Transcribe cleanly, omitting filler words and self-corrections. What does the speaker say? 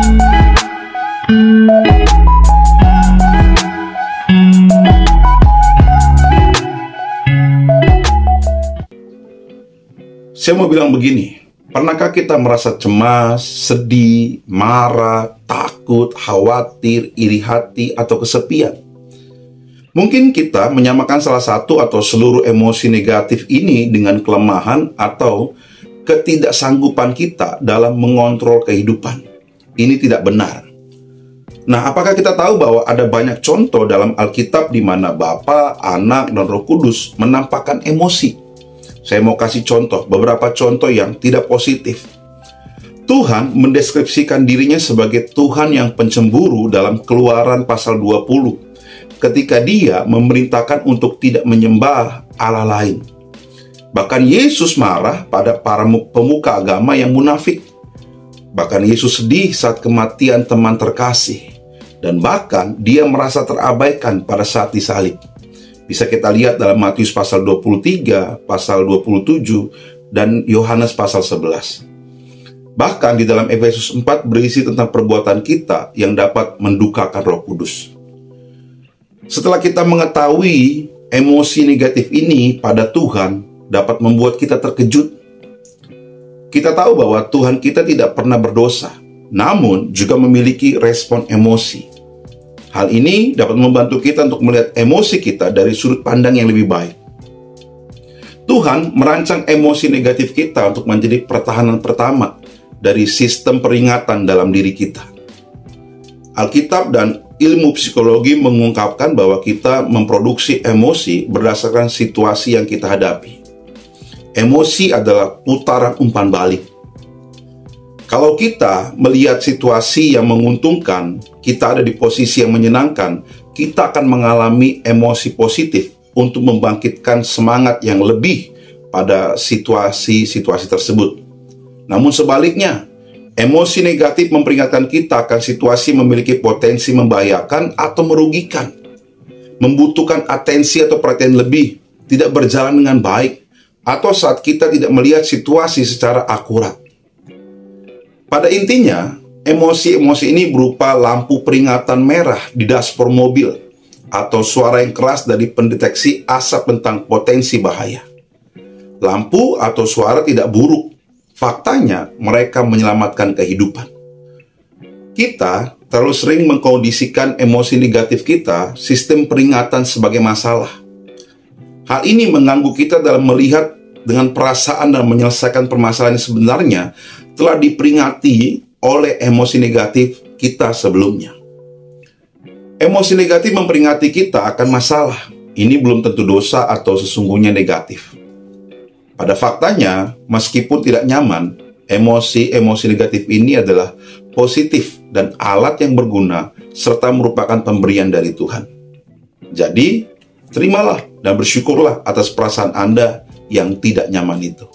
Saya mau bilang begini, pernahkah kita merasa cemas, sedih, marah, takut, khawatir, iri hati, atau kesepian? Mungkin kita menyamakan salah satu atau seluruh emosi negatif ini dengan kelemahan atau ketidaksanggupan kita dalam mengontrol kehidupan. Ini tidak benar. Nah, apakah kita tahu bahwa ada banyak contoh dalam Alkitab di mana Bapa, Anak, dan Roh Kudus menampakkan emosi? Saya mau kasih contoh, beberapa contoh yang tidak positif. Tuhan mendeskripsikan dirinya sebagai Tuhan yang pencemburu dalam Keluaran pasal 20, ketika Dia memerintahkan untuk tidak menyembah Allah lain. Bahkan Yesus marah pada para pemuka agama yang munafik. Bahkan Yesus sedih saat kematian teman terkasih. Dan bahkan Dia merasa terabaikan pada saat disalib. Bisa kita lihat dalam Matius pasal 23, pasal 27, dan Yohanes pasal 11. Bahkan di dalam Efesus 4 berisi tentang perbuatan kita yang dapat mendukakan Roh Kudus. Setelah kita mengetahui emosi negatif ini pada Tuhan dapat membuat kita terkejut. Kita tahu bahwa Tuhan kita tidak pernah berdosa, namun juga memiliki respon emosi. Hal ini dapat membantu kita untuk melihat emosi kita dari sudut pandang yang lebih baik. Tuhan merancang emosi negatif kita untuk menjadi pertahanan pertama dari sistem peringatan dalam diri kita. Alkitab dan ilmu psikologi mengungkapkan bahwa kita memproduksi emosi berdasarkan situasi yang kita hadapi. Emosi adalah putaran umpan balik. Kalau kita melihat situasi yang menguntungkan, kita ada di posisi yang menyenangkan, kita akan mengalami emosi positif untuk membangkitkan semangat yang lebih pada situasi-situasi tersebut. Namun sebaliknya, emosi negatif memperingatkan kita akan situasi memiliki potensi membahayakan atau merugikan, membutuhkan atensi atau perhatian lebih, tidak berjalan dengan baik, atau saat kita tidak melihat situasi secara akurat. Pada intinya, emosi-emosi ini berupa lampu peringatan merah di dashboard mobil atau suara yang keras dari pendeteksi asap tentang potensi bahaya. Lampu atau suara tidak buruk. Faktanya, mereka menyelamatkan kehidupan. Kita terlalu sering mengkondisikan emosi negatif kita, sistem peringatan sebagai masalah. Hal ini mengganggu kita dalam melihat dengan perasaan dan menyelesaikan permasalahan yang sebenarnya telah diperingati oleh emosi negatif kita sebelumnya. Emosi negatif memperingati kita akan masalah. Ini belum tentu dosa atau sesungguhnya negatif. Pada faktanya, meskipun tidak nyaman, emosi-emosi negatif ini adalah positif dan alat yang berguna serta merupakan pemberian dari Tuhan. Jadi, terimalah dan bersyukurlah atas perasaan Anda yang tidak nyaman itu.